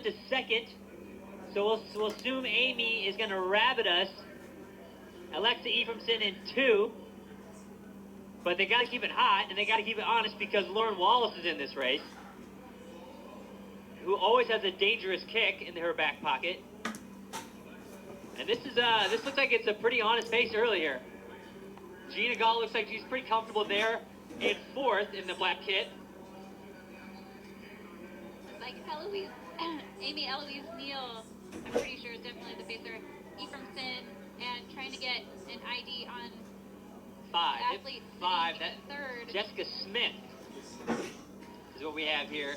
to second. So we'll assume Amy is going to rabbit us. Alexa Ephraimson in 2. But they got to keep it hot, and they got to keep it honest because Lauren Wallace is in this race, who always has a dangerous kick in her back pocket. And this looks like it's a pretty honest pace earlier. Gina Gall looks like she's pretty comfortable there in 4th in the black kit. Like Amy Eloise Neal, I'm pretty sure is definitely the pacer. Ephraimson, and trying to get an ID on 5. athlete 5. That third. Jessica Smith is what we have here.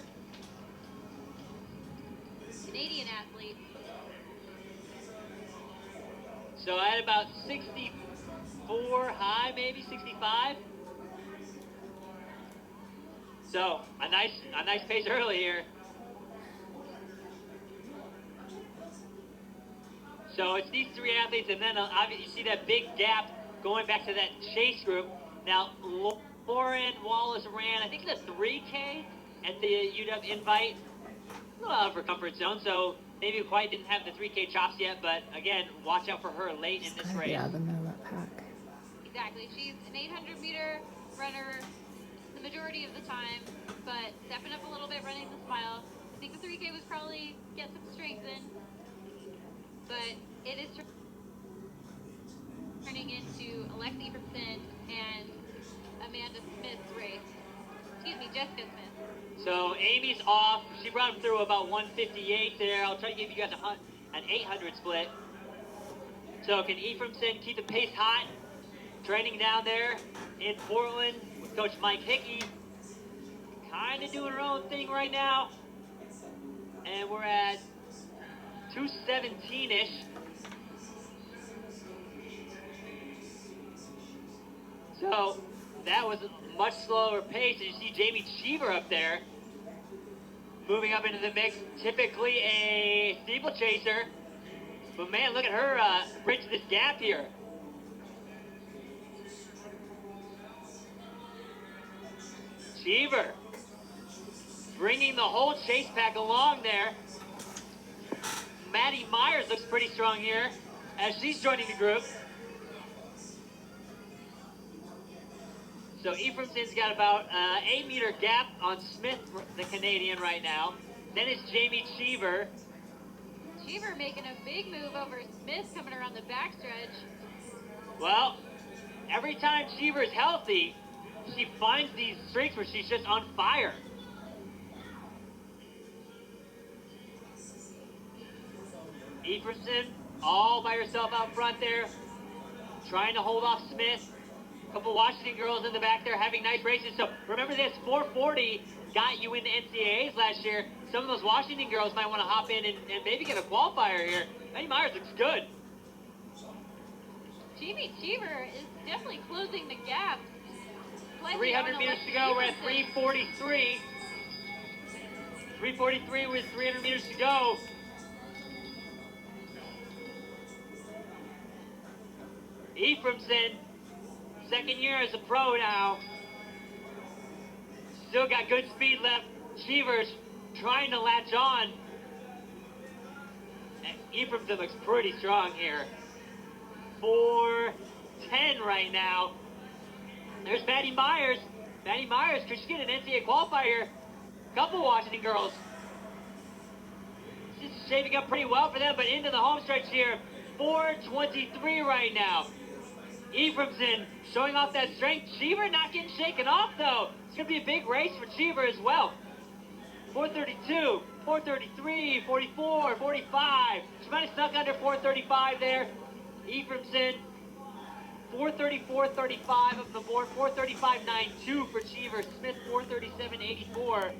Canadian athlete. So at about 64 high, maybe 65. So a nice pace early here. So it's these 3 athletes, and then obviously you see that big gap going back to that chase group. Now Lauren Wallace ran, I think, the 3K at the UW Invite. A little out of her comfort zone, so maybe quite didn't have the 3K chops yet, but again, watch out for her late in this race. Yeah, the middle of that pack. Exactly. She's an 800-meter runner the majority of the time, but stepping up a little bit, running the smile. I think the 3K was probably get some strength in, but it is turning into Alexa Ephraimson and Amanda Smith's race. Excuse me, Jessica Smith. So Amy's off. She brought him through about 158 there. I'll try to give you guys an 800 split. So can Ephraimson keep the pace hot? Training down there in Portland with Coach Mike Hickey. Kind of doing her own thing right now. And we're at 217-ish. So that was a much slower pace. And you see Jamie Cheever up there moving up into the mix. Typically a steeplechaser. But man, look at her bridge this gap here. Cheever bringing the whole chase pack along there. Maddie Myers looks pretty strong here as she's joining the group. So Ephraimson's got about 8-meter gap on Smith, the Canadian, right now. Then it's Jamie Cheever. Cheever making a big move over Smith coming around the backstretch. Well, every time Cheever is healthy, she finds these streaks where she's just on fire. Ephraimson all by herself out front there, trying to hold off Smith. A couple Washington girls in the back there having nice races. So remember this, 440 got you into NCAAs last year. Some of those Washington girls might want to hop in and maybe get a qualifier here. Maddie Myers looks good. Jamie Cheever is definitely closing the gap. 300 meters to go, we're at 343. 343 with 300 meters to go. Ephraimson, second year as a pro now. Still got good speed left. Cheever's trying to latch on. And Ephraimson looks pretty strong here. 4:10 right now. There's Maddie Myers. Maddie Myers, could she get an NCAA qualifier here? Couple Washington girls. This is shaping up pretty well for them, but into the home stretch here. 4:23 right now. Ephraimson showing off that strength. Cheever not getting shaken off, though. It's going to be a big race for Cheever as well. 4:32, 4:33, 44, 45. She might have snuck under 4:35 there. Ephraimson, 4:34.35 of the board. 4:35.92 for Cheever. Smith, 4:37.84.